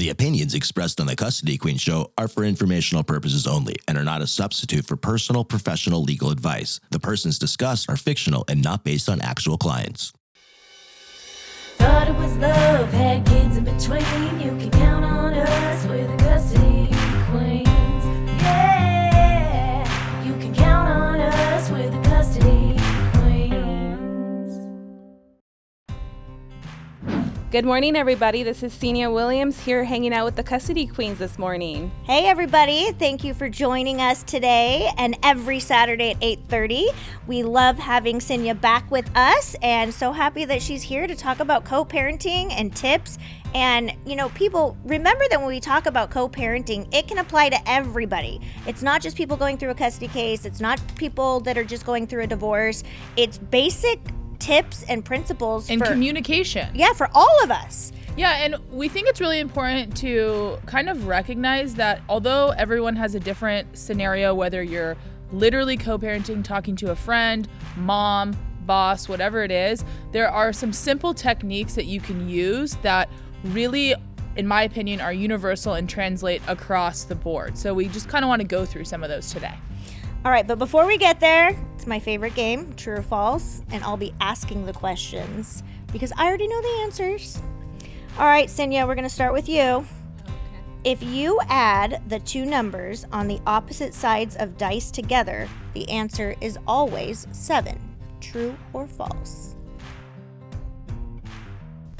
The opinions expressed on the Custody Queen Show are for informational purposes only and are not a substitute for personal, professional legal advice. The persons discussed are fictional and not based on actual clients. Thought it was love, had kids in between. You can count on us, we're the Custody Queens. Yeah, you can count on us, we're the Custody Queens. Good morning, everybody. This is Xinia Williams here hanging out with the Custody Queens this morning. Hey, everybody. Thank you for joining us today and every Saturday at 8:30. We love having Xinia back with us and so happy that she's here to talk about co-parenting and tips. And, you know, people, remember that when we talk about co-parenting, it can apply to everybody. It's not just people going through a custody case. It's not people that are just going through a divorce. It's basic tips and principles and communication. Yeah, for all of us. Yeah, and we think it's really important to kind of recognize that although everyone has a different scenario, whether you're literally co-parenting, talking to a friend, mom, boss, whatever it is, there are some simple techniques that you can use that really, in my opinion, are universal and translate across the board. So we just kind of want to go through some of those today. All right, but before we get there, it's my favorite game, true or false, and I'll be asking the questions because I already know the answers. All right, Xinia, we're going to start with you. Okay. If you add the two numbers on the opposite sides of dice together, the answer is always 7. True or false?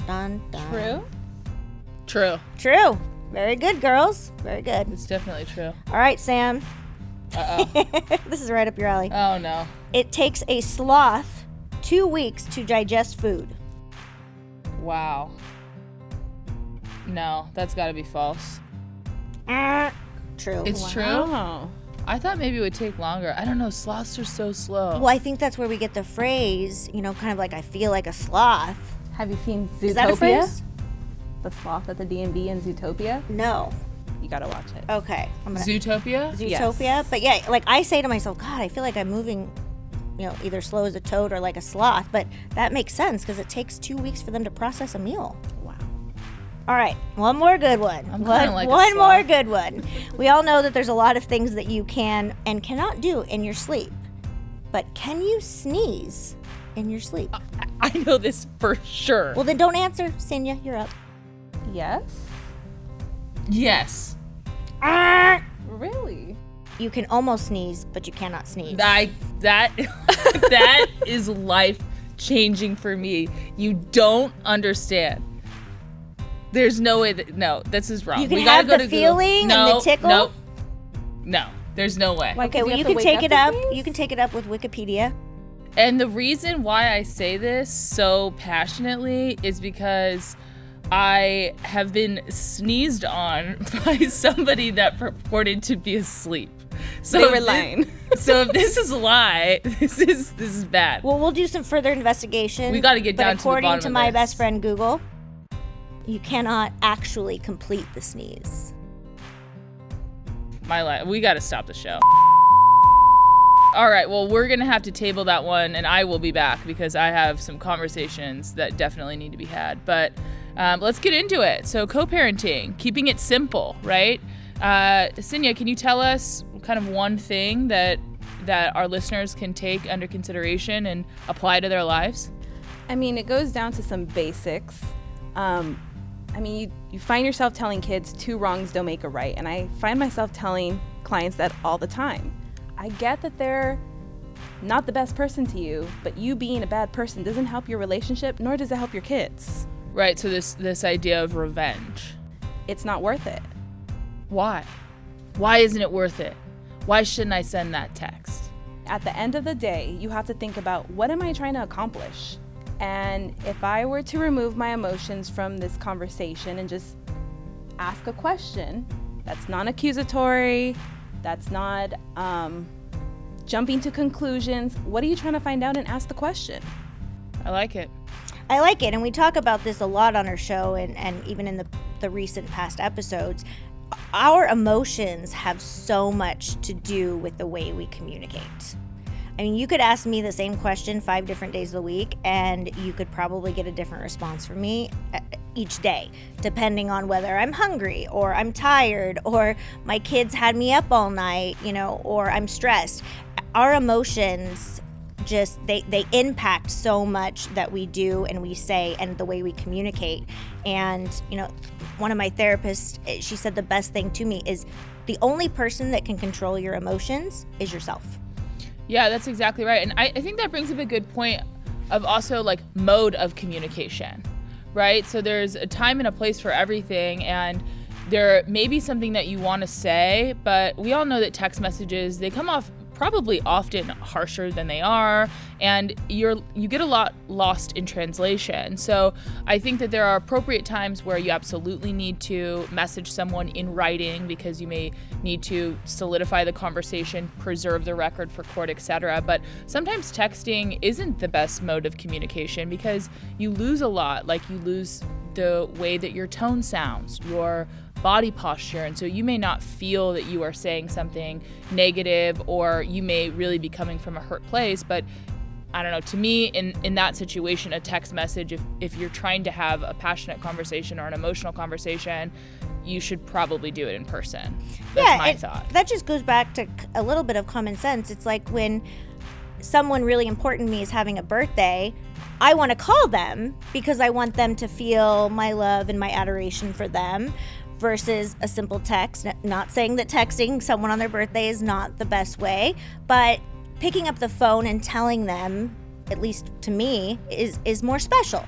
Dun, dun. True? True. True. Very good, girls. Very good. It's definitely true. All right, Sam. Uh-oh. This is right up your alley. Oh, no. It takes a sloth 2 weeks to digest food. Wow. No, that's got to be false. True. It's true? I thought maybe it would take longer. I don't know. Sloths are so slow. Well, I think that's where we get the phrase, you know, kind of like I feel like a sloth. Have you seen Zootopia? Is that a phrase? The sloth at the DMV in Zootopia? No. You gotta watch it. Okay. Zootopia? Zootopia? Yes. But yeah, like I say to myself, God, I feel like I'm moving, you know, either slow as a toad or like a sloth. But that makes sense because it takes 2 weeks for them to process a meal. Wow. All right, one more good one. I'm kind of like one more good one. We all know that there's a lot of things that you can and cannot do in your sleep. But can you sneeze in your sleep? I know this for sure. Well, then don't answer. Xinia, you're up. Yes? Yes. Really? You can almost sneeze, but you cannot sneeze. That is life changing for me. You don't understand. There's no way no, this is wrong. You can we gotta have go the to feeling Google. and the tickle? No, there's no way. Like, Okay, well, you can take it up. You can take it up with Wikipedia. And the reason why I say this so passionately is because I have been sneezed on by somebody that purported to be asleep. So They were lying. So if this is a lie, this is bad. Well, we'll do some further investigation. We got to get down to the bottom of this. According to my best friend Google, you cannot actually complete the sneeze. We got to stop the show. All right, well, we're going to have to table that one, and I will be back because I have some conversations that definitely need to be had. But let's get into it. So co-parenting, keeping it simple, right? Xinia, can you tell us kind of one thing that our listeners can take under consideration and apply to their lives? I mean, it goes down to some basics. I mean, you find yourself telling kids 2 wrongs don't make a right, and I find myself telling clients that all the time. I get that they're not the best person to you, but you being a bad person doesn't help your relationship, nor does it help your kids. Right, so this idea of revenge. It's not worth it. Why? Why isn't it worth it? Why shouldn't I send that text? At the end of the day, you have to think about, what am I trying to accomplish? And if I were to remove my emotions from this conversation and just ask a question that's non-accusatory, that's not jumping to conclusions, what are you trying to find out, and ask the question? I like it. I like it, and we talk about this a lot on our show and even in the recent past episodes. Our emotions have so much to do with the way we communicate. I mean, you could ask me the same question 5 different days of the week, and you could probably get a different response from me. each day, depending on whether I'm hungry or I'm tired or my kids had me up all night, or I'm stressed. Our emotions just, they impact so much that we do and we say and the way we communicate. And, one of my therapists, she said the best thing to me is the only person that can control your emotions is yourself. Yeah, that's exactly right. And I think that brings up a good point of also like mode of communication, right? So there's a time and a place for everything, and there may be something that you want to say, but we all know that text messages, they come off probably often harsher than they are, and you get a lot lost in translation. So I think that there are appropriate times where you absolutely need to message someone in writing because you may need to solidify the conversation, preserve the record for court, etc. But sometimes texting isn't the best mode of communication because you lose a lot. Like you lose the way that your tone sounds, your body posture, and so you may not feel that you are saying something negative, or you may really be coming from a hurt place. But I don't know, to me, in that situation, a text message, if you're trying to have a passionate conversation or an emotional conversation, you should probably do it in person. That's my thought. That just goes back to a little bit of common sense. It's like when someone really important to me is having a birthday, I want to call them because I want them to feel my love and my adoration for them, versus a simple text. Not saying that texting someone on their birthday is not the best way, but picking up the phone and telling them, at least to me, is more special.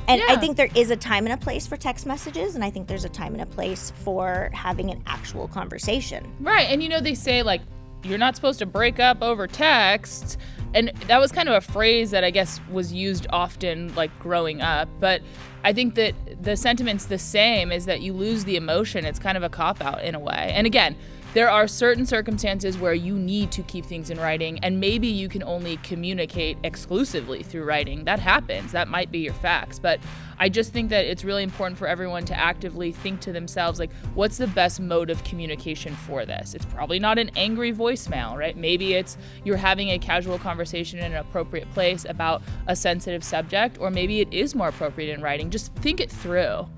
And I think there is a time and a place for text messages, and I think there's a time and a place for having an actual conversation. Right. And they say, like, you're not supposed to break up over text. And that was kind of a phrase that I guess was used often, like, growing up. But I think that the sentiment's the same, is that you lose the emotion. It's kind of a cop-out in a way. And again, there are certain circumstances where you need to keep things in writing, and maybe you can only communicate exclusively through writing. That happens. That might be your facts. But I just think that it's really important for everyone to actively think to themselves, like, what's the best mode of communication for this? It's probably not an angry voicemail, right? Maybe it's you're having a casual conversation in an appropriate place about a sensitive subject, or maybe it is more appropriate in writing. Just think it through.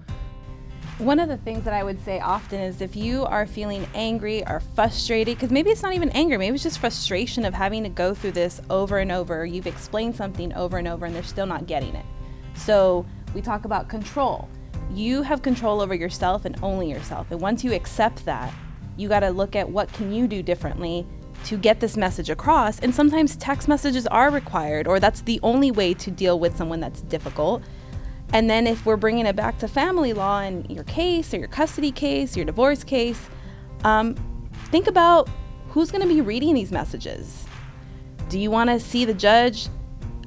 One of the things that I would say often is if you are feeling angry or frustrated, because maybe it's not even anger, maybe it's just frustration of having to go through this over and over. You've explained something over and over and they're still not getting it. So we talk about control. You have control over yourself and only yourself. And once you accept that, you got to look at what can you do differently to get this message across. And sometimes text messages are required, or that's the only way to deal with someone that's difficult. And then if we're bringing it back to family law and your case or your custody case, your divorce case, think about who's going to be reading these messages. Do you want to see the judge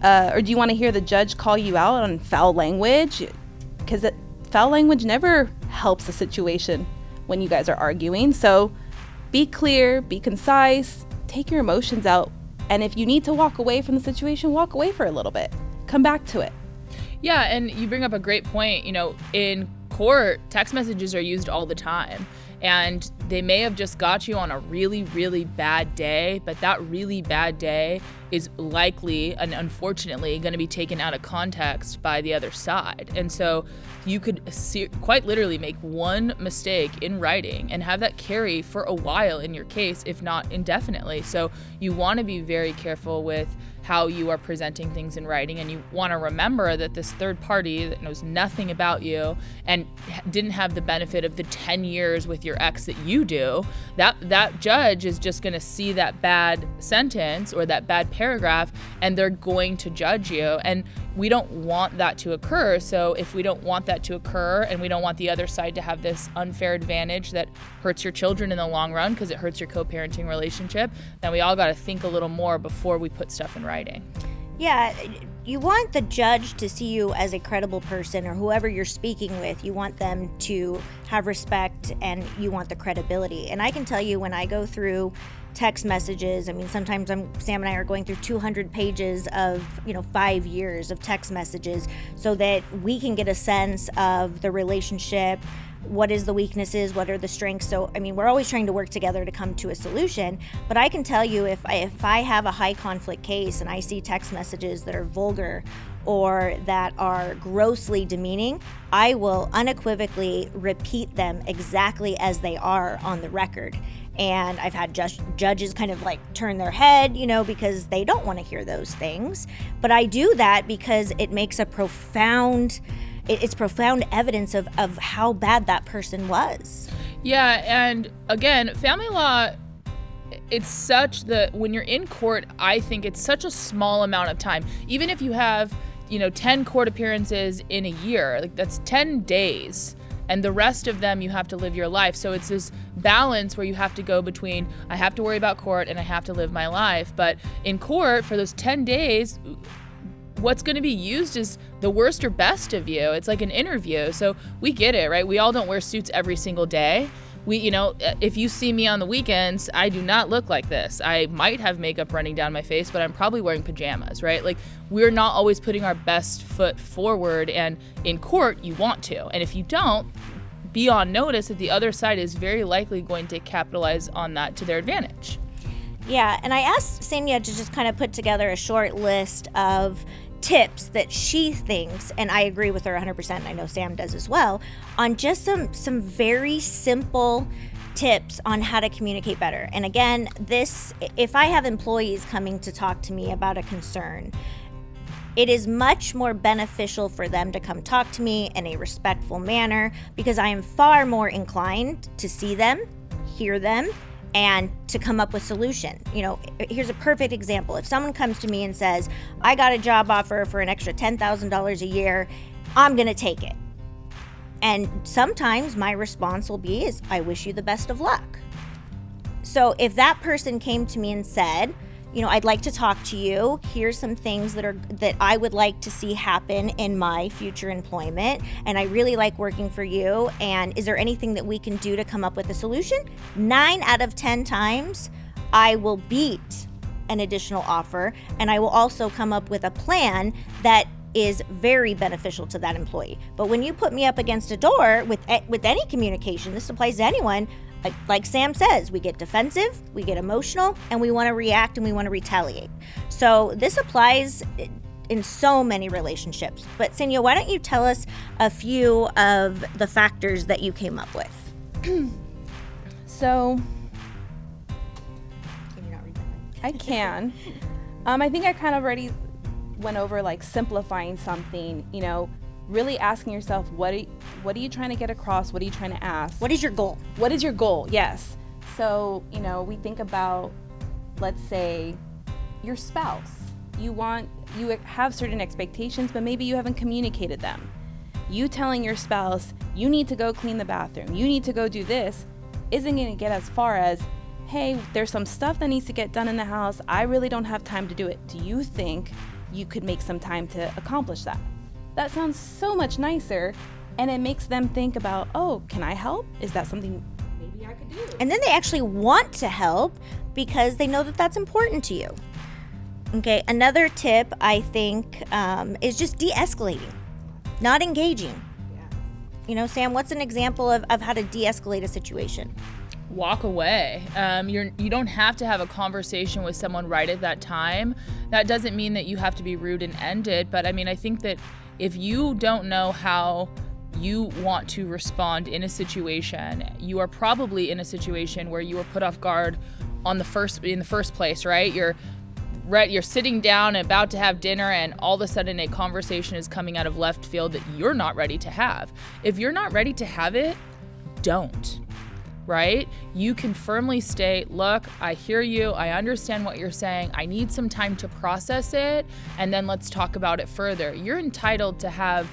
or do you want to hear the judge call you out on foul language? Because foul language never helps a situation when you guys are arguing. So be clear, be concise, take your emotions out. And if you need to walk away from the situation, walk away for a little bit. Come back to it. Yeah, and you bring up a great point. In court, text messages are used all the time, and they may have just got you on a really, really bad day, but that really bad day is likely and unfortunately going to be taken out of context by the other side. And so you could quite literally make one mistake in writing and have that carry for a while in your case, if not indefinitely. So you want to be very careful with how you are presenting things in writing, and you want to remember that this third party that knows nothing about you and didn't have the benefit of the 10 years with your ex that you do, that judge is just going to see that bad sentence or that bad paragraph, and they're going to judge you. And we don't want that to occur. So if we don't want that to occur, and we don't want the other side to have this unfair advantage that hurts your children in the long run because it hurts your co-parenting relationship, then we all got to think a little more before we put stuff in writing. Yeah, you want the judge to see you as a credible person, or whoever you're speaking with. You want them to have respect, and you want the credibility. And I can tell you, when I go through text messages, I mean, sometimes Sam and I are going through 200 pages of 5 years of text messages, so that we can get a sense of the relationship. What is the weaknesses? What are the strengths? So, I mean, we're always trying to work together to come to a solution. But I can tell you, if I have a high conflict case and I see text messages that are vulgar or that are grossly demeaning, I will unequivocally repeat them exactly as they are on the record. And I've had judges kind of like turn their head, because they don't want to hear those things. But I do that because it makes it's profound evidence of how bad that person was. Yeah, and again, family law, it's such that when you're in court, I think it's such a small amount of time. Even if you have, 10 court appearances in a year, like that's 10 days. And the rest of them, you have to live your life. So it's this balance where you have to go between, I have to worry about court and I have to live my life. But in court, for those 10 days, what's going to be used is the worst or best of you. It's like an interview. So we get it, right? We all don't wear suits every single day. If you see me on the weekends, I do not look like this. I might have makeup running down my face, but I'm probably wearing pajamas, right? Like, we're not always putting our best foot forward, and in court, you want to. And if you don't, be on notice that the other side is very likely going to capitalize on that to their advantage. Yeah, and I asked Xinia to just kind of put together a short list of tips that she thinks, and I agree with her 100%, and I know Sam does as well, on just some very simple tips on how to communicate better. And again, if I have employees coming to talk to me about a concern, it is much more beneficial for them to come talk to me in a respectful manner, because I am far more inclined to see them, hear them, and to come up with solution. Here's a perfect example. If someone comes to me and says, I got a job offer for an extra $10,000 a year, I'm going to take it. And sometimes my response will be, I wish you the best of luck. So if that person came to me and said, I'd like to talk to you. Here's some things that I would like to see happen in my future employment, and I really like working for you. And is there anything that we can do to come up with a solution? 9 out of 10 times, I will beat an additional offer, and I will also come up with a plan that is very beneficial to that employee. But when you put me up against a door with any communication, this applies to anyone. Like Sam says, we get defensive, we get emotional, and we want to react and we want to retaliate. So this applies in so many relationships. But Xinia, why don't you tell us a few of the factors that you came up with? So, Can you not read that? I can. I think I kind of already went over like simplifying something, really asking yourself, what are you trying to get across? What are you trying to ask? What is your goal? What is your goal? Yes. So, we think about, let's say, your spouse. You have certain expectations, but maybe you haven't communicated them. You telling your spouse, you need to go clean the bathroom, you need to go do this, isn't going to get as far as, hey, there's some stuff that needs to get done in the house. I really don't have time to do it. Do you think you could make some time to accomplish that? That sounds so much nicer, and it makes them think about, oh, can I help? Is that something maybe I could do? And then they actually want to help because they know that that's important to you. Okay, another tip I think is just de-escalating, not engaging. Yeah. Sam, what's an example of how to de-escalate a situation? Walk away. You don't have to have a conversation with someone right at that time. That doesn't mean that you have to be rude and end it, but I think that if you don't know how you want to respond in a situation, you are probably in a situation where you were put off guard in the first place, right? You're sitting down and about to have dinner, and all of a sudden a conversation is coming out of left field that you're not ready to have. If you're not ready to have it, don't. Right? You can firmly state, look, I hear you. I understand what you're saying. I need some time to process it, and then let's talk about it further. You're entitled to have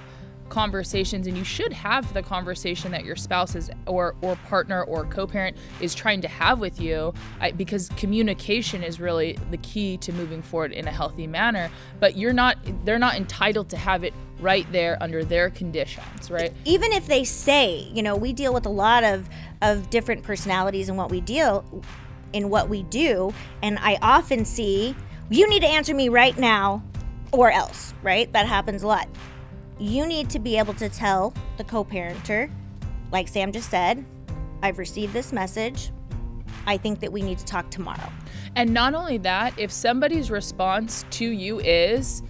conversations, and you should have the conversation that your spouse is or partner or co-parent is trying to have with you, because communication is really the key to moving forward in a healthy manner. But they're not entitled to have it right there under their conditions, right? Even if they say, we deal with a lot of different personalities in what we do, and I often see, you need to answer me right now or else, right? That happens a lot. You need to be able to tell the co-parenter, like Sam just said, I've received this message. I think that we need to talk tomorrow. And not only that, if somebody's response to you is,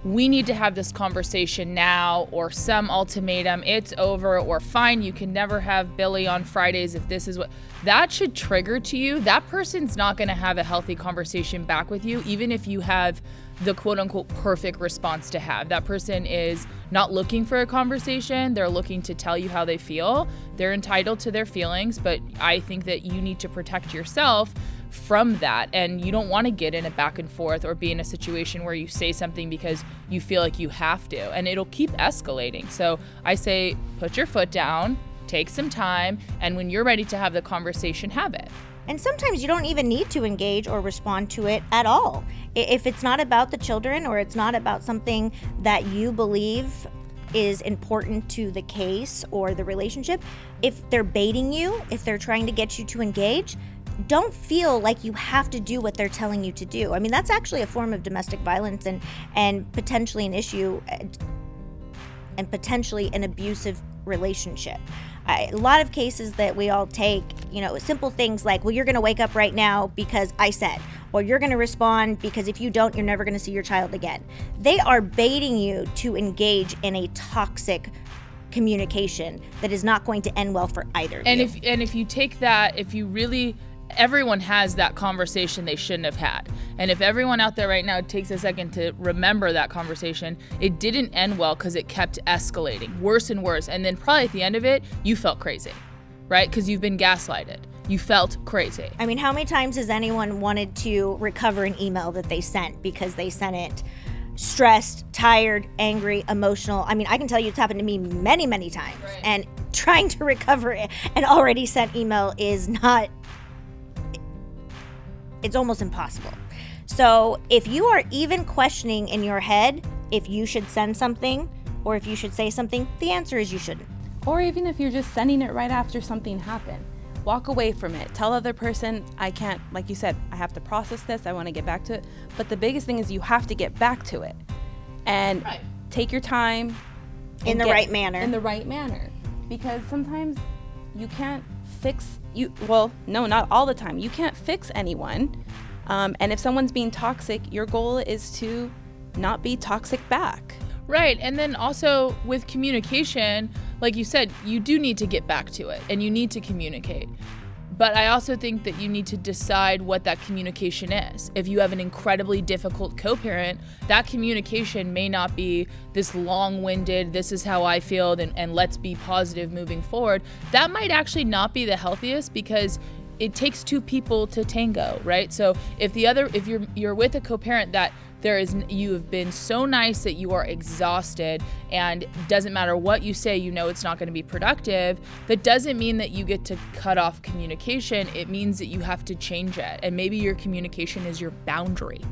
we need to have this conversation now, or some ultimatum, it's over, or fine, you can never have Billy on Fridays if this is what, that should trigger to you. That person's not going to have a healthy conversation back with you, even if you have the quote unquote perfect response to have. That person is not looking for a conversation. They're looking to tell you how they feel. They're entitled to their feelings, but I think that you need to protect yourself from that. And you don't want to get in a back and forth or be in a situation where you say something because you feel like you have to, and it'll keep escalating. So I say, put your foot down, take some time, and when you're ready to have the conversation, have it. And sometimes you don't even need to engage or respond to it at all. If it's not about the children, or it's not about something that you believe is important to the case or the relationship, if they're baiting you, if they're trying to get you to engage, don't feel like you have to do what they're telling you to do. I mean, that's actually a form of domestic violence and potentially an issue and potentially an abusive relationship. A lot of cases that we all take, simple things like, well, you're going to wake up right now because I said, or you're going to respond because if you don't, you're never going to see your child again. They are baiting you to engage in a toxic communication that is not going to end well for either of you. If you take that, everyone has that conversation they shouldn't have had. And if everyone out there right now takes a second to remember that conversation, it didn't end well because it kept escalating worse and worse. And then probably at the end of it, you felt crazy, right? Because you've been gaslighted. You felt crazy. I mean, how many times has anyone wanted to recover an email that they sent because they sent it stressed, tired, angry, emotional? I mean, I can tell you it's happened to me many, many times. Right. And trying to recover an already sent email is not, it's almost impossible. So if you are even questioning in your head if you should send something or if you should say something, the answer is you shouldn't. Or even if you're just sending it right after something happened, walk away from it. Tell the other person, I can't, like you said, I have to process this. I want to get back to it. But the biggest thing is you have to get back to it and take your time. In the right manner. In the right manner. Because sometimes you can't fix not all the time. You can't fix anyone. And if someone's being toxic, your goal is to not be toxic back. Right. And then also with communication, like you said, you do need to get back to it and you need to communicate. But I also think that you need to decide what that communication is. If you have an incredibly difficult co-parent, that communication may not be this long-winded, this is how I feel, and let's be positive moving forward. That might actually not be the healthiest because it takes two people to tango, right? So if you're with a co-parent that you have been so nice that you are exhausted and doesn't matter what you say, it's not going to be productive, that doesn't mean that you get to cut off communication. It means that you have to change it. And maybe your communication is your boundary.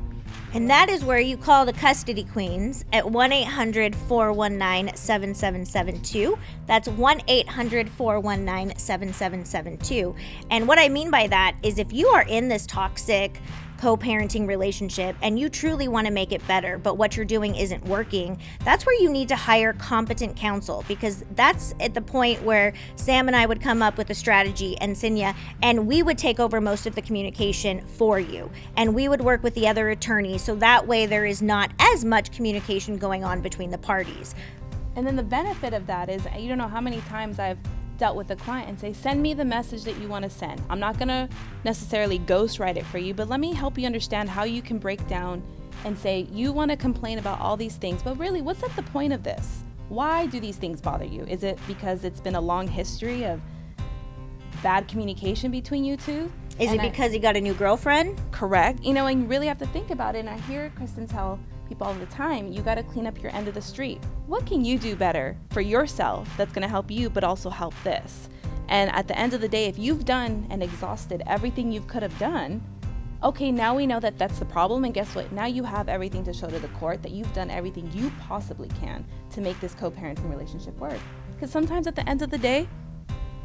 And that is where you call the Custody Queens at 1-800-419-7772. That's 1-800-419-7772. And what I mean by that is if you are in this toxic co-parenting relationship and you truly want to make it better, but what you're doing isn't working, that's where you need to hire competent counsel, because that's at the point where Sam and I would come up with a strategy, and Xinia, and we would take over most of the communication for you. And we would work with the other attorney, so that way there is not as much communication going on between the parties. And then the benefit of that is, you don't know how many times I've dealt with a client and say, send me the message that you want to send. I'm not going to necessarily ghostwrite it for you, but let me help you understand how you can break down and say, you want to complain about all these things, but really, what's at the point of this? Why do these things bother you? Is it because it's been a long history of bad communication between you two? Is it because you got a new girlfriend? Correct. And you really have to think about it. And I hear Kristen tell people all the time, you got to clean up your end of the street. What can you do better for yourself that's going to help you, but also help this? And at the end of the day, if you've done and exhausted everything you could have done, okay, now we know that that's the problem. And guess what? Now you have everything to show to the court that you've done everything you possibly can to make this co-parenting relationship work. Because sometimes at the end of the day,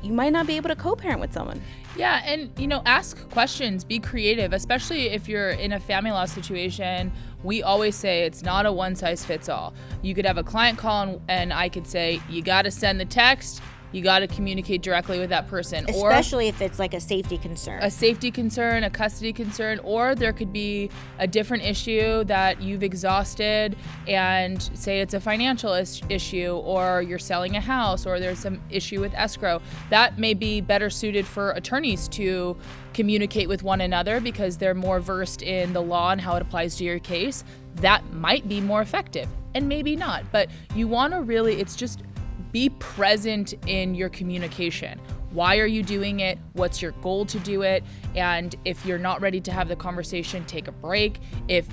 you might not be able to co-parent with someone. Yeah, and ask questions, be creative, especially if you're in a family law situation. We always say it's not a one size fits all. You could have a client call and I could say, you got to send the text you got to communicate directly with that person. Especially if it's like a safety concern. A safety concern, a custody concern, or there could be a different issue that you've exhausted, and say it's a financial issue, or you're selling a house, or there's some issue with escrow. That may be better suited for attorneys to communicate with one another because they're more versed in the law and how it applies to your case. That might be more effective, and maybe not. But you want to really, it's just be present in your communication. Why are you doing it? What's your goal to do it? And if you're not ready to have the conversation, take a break. If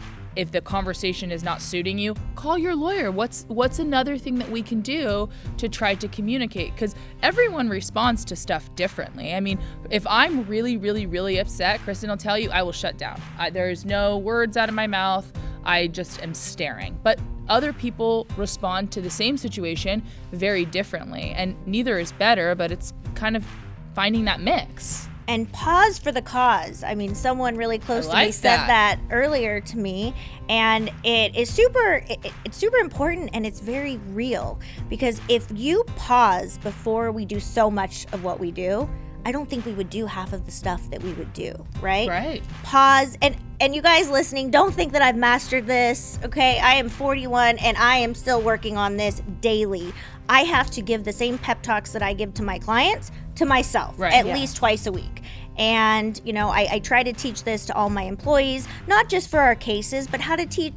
the conversation is not suiting you, call your lawyer. What's another thing that we can do to try to communicate? Because everyone responds to stuff differently. I mean, if I'm really, really, really upset, Kristen will tell you, I will shut down. There's no words out of my mouth. I just am staring. But other people respond to the same situation very differently, and neither is better, but it's kind of finding that mix. And pause for the cause. I mean, someone really close to me said that earlier to me, and it's super important, and it's very real, because if you pause before we do so much of what we do, I don't think we would do half of the stuff that we would do, right? Right. Pause. And you guys listening, don't think that I've mastered this, okay? I am 41 and I am still working on this daily. I have to give the same pep talks that I give to my clients to myself at least twice a week. And, you know, I try to teach this to all my employees, not just for our cases, but how to treat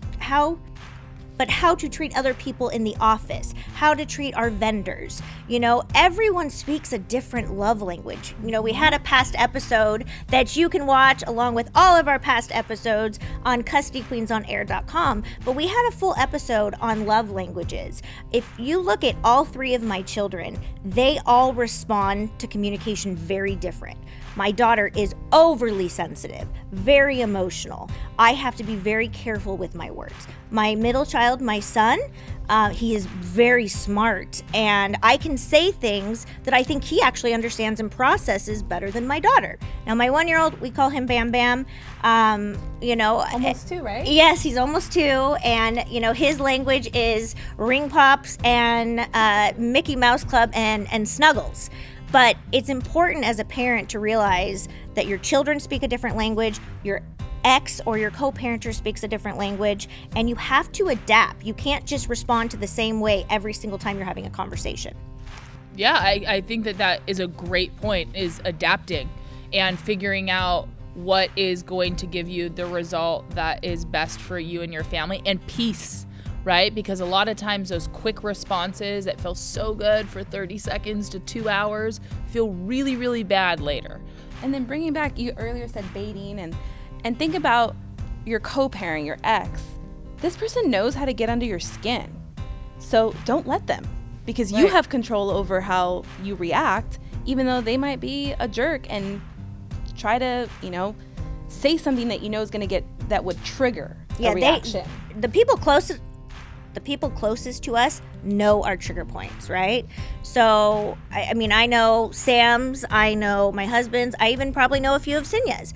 other people in the office, how to treat our vendors. You know, everyone speaks a different love language. You know, we had a past episode that you can watch along with all of our past episodes on custodyqueensonair.com, but we had a full episode on love languages. If you look at all three of my children, they all respond to communication very different. My daughter is overly sensitive, very emotional. I have to be very careful with my words. My middle child, my son, he is very smart, and I can say things that I think he actually understands and processes better than my daughter. Now, my 1-year-old, we call him Bam Bam. You know, almost 2, right? Yes, he's almost 2, and you know his language is ring pops and Mickey Mouse Club and snuggles. But it's important as a parent to realize that your children speak a different language, your ex or your co-parenter speaks a different language, and you have to adapt. You can't just respond to the same way every single time you're having a conversation. Yeah, I think that is a great point, is adapting and figuring out what is going to give you the result that is best for you and your family, and peace. Right? Because a lot of times those quick responses that feel so good for 30 seconds to 2 hours feel really, really bad later. And then bringing back, you earlier said baiting, and think about your co-parent, your ex. This person knows how to get under your skin. So don't let them, because you have control over how you react, even though they might be a jerk and try to, you know, say something that you know is going to get, that would trigger a reaction. The people closest to us know our trigger points, right? So, I mean, I know Sam's, I know my husband's, I even probably know a few of Xinia's.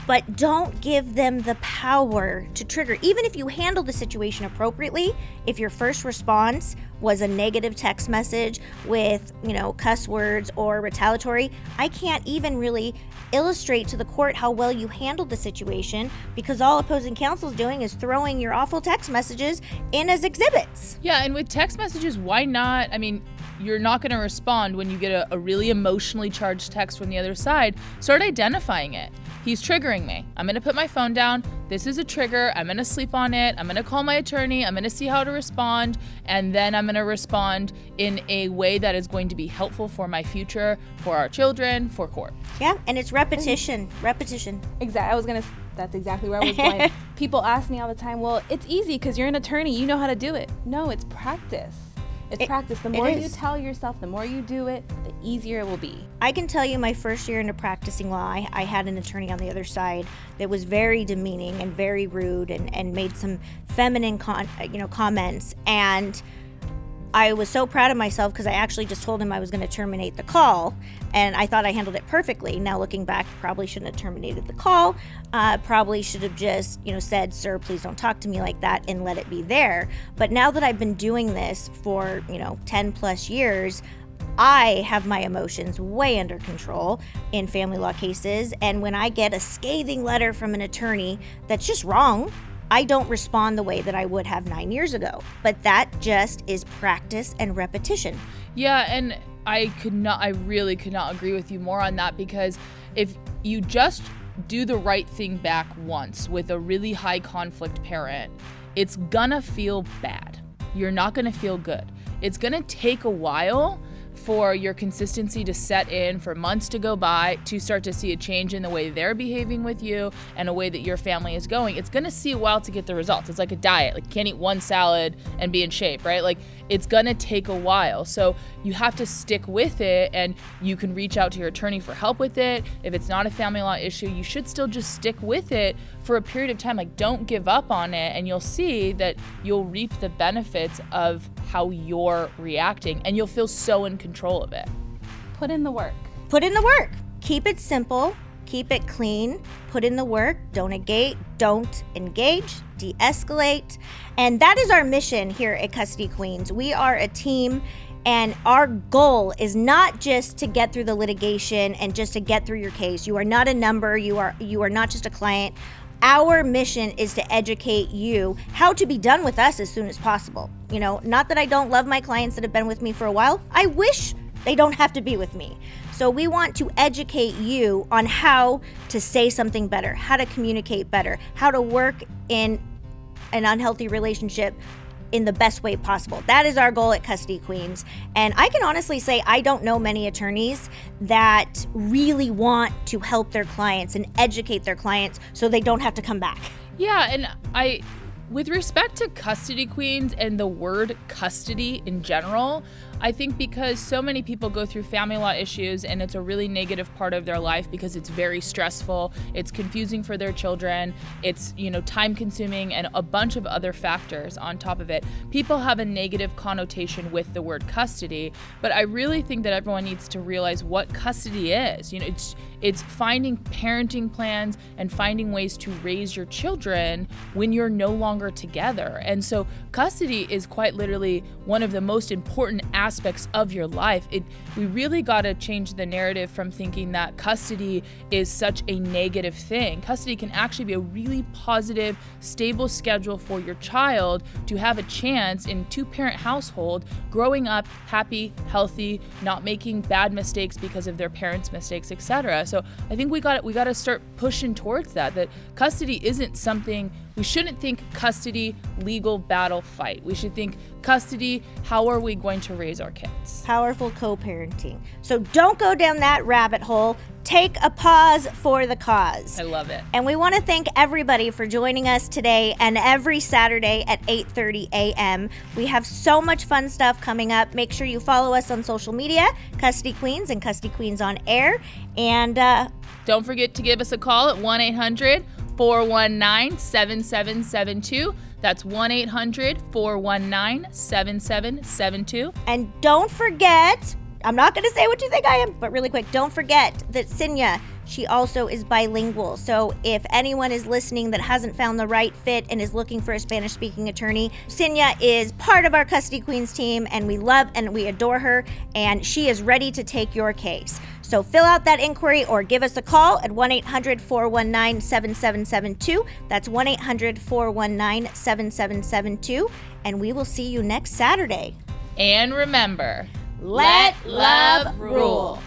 But don't give them the power to trigger. Even if you handle the situation appropriately, if your first response was a negative text message with, you know, cuss words or retaliatory, I can't even really illustrate to the court how well you handled the situation, because all opposing counsel is doing is throwing your awful text messages in as exhibits. Yeah, and with text messages, why not? I mean, you're not going to respond when you get a really emotionally charged text from the other side. Start identifying it. He's triggering me. I'm going to put my phone down. This is a trigger. I'm going to sleep on it. I'm going to call my attorney. I'm going to see how to respond. And then I'm going to respond in a way that is going to be helpful for my future, for our children, for court. Yeah, and it's repetition. Exactly. That's exactly where I was going. People ask me all the time, well, it's easy because you're an attorney. You know how to do it. No, it's practice. It's practice. The more you tell yourself, the more you do it, the easier it will be. I can tell you my first year into practicing law, I had an attorney on the other side that was very demeaning and very rude and made some feminine comments. And I was so proud of myself because I actually just told him I was going to terminate the call, and I thought I handled it perfectly. Now looking back, probably shouldn't have terminated the call. Probably should have just, said, "Sir, please don't talk to me like that," and let it be there. But now that I've been doing this for, 10 plus years, I have my emotions way under control in family law cases, and when I get a scathing letter from an attorney that's just wrong, I don't respond the way that I would have 9 years ago. But that just is practice and repetition. Yeah, and I really could not agree with you more on that, because if you just do the right thing back once with a really high conflict parent, it's gonna feel bad. You're not gonna feel good. It's gonna take a while for your consistency to set in, for months to go by, to start to see a change in the way they're behaving with you and a way that your family is going. It's gonna see a while to get the results. It's like a diet. Like, you can't eat one salad and be in shape, right? Like, it's gonna take a while. So you have to stick with it, and you can reach out to your attorney for help with it. If it's not a family law issue, you should still just stick with it for a period of time. Like, don't give up on it, and you'll see that you'll reap the benefits of how you're reacting, and you'll feel so in control of it. Put in the work. Put in the work. Keep it simple. Keep it clean. Put in the work. Don't engage. De-escalate. And that is our mission here at Custody Queens. We are a team, and our goal is not just to get through the litigation and just to get through your case. You are not a number. You are not just a client. Our mission is to educate you how to be done with us as soon as possible. You know, not that I don't love my clients that have been with me for a while. I wish they don't have to be with me. So we want to educate you on how to say something better, how to communicate better, how to work in an unhealthy relationship in the best way possible. That is our goal at Custody Queens. And I can honestly say I don't know many attorneys that really want to help their clients and educate their clients so they don't have to come back. Yeah, and with respect to Custody Queens and the word custody in general, I think because so many people go through family law issues and it's a really negative part of their life because it's very stressful, it's confusing for their children, it's, time consuming and a bunch of other factors on top of it. People have a negative connotation with the word custody, but I really think that everyone needs to realize what custody is. It's finding parenting plans and finding ways to raise your children when you're no longer together. And so custody is quite literally one of the most important aspects of your life. We really got to change the narrative from thinking that custody is such a negative thing. Custody can actually be a really positive, stable schedule for your child to have a chance in two-parent household, growing up happy, healthy, not making bad mistakes because of their parents' mistakes, etc. So I think we got to start pushing towards that custody isn't something. We shouldn't think custody, legal battle, fight. We should think custody, how are we going to raise our kids? Powerful co-parenting. So don't go down that rabbit hole. Take a pause for the cause. I love it. And we want to thank everybody for joining us today and every Saturday at 8:30 a.m. We have so much fun stuff coming up. Make sure you follow us on social media, Custody Queens and Custody Queens on Air. And don't forget to give us a call at 1-800-419-7772. That's 1-800-419-7772. And don't forget, I'm not going to say what you think I am, but really quick, don't forget that Xinia, she also is bilingual. So if anyone is listening that hasn't found the right fit and is looking for a Spanish-speaking attorney, Xinia is part of our Custody Queens team, and we love and we adore her, and she is ready to take your case. So fill out that inquiry or give us a call at 1-800-419-7772. That's 1-800-419-7772. And we will see you next Saturday. And remember, let love rule.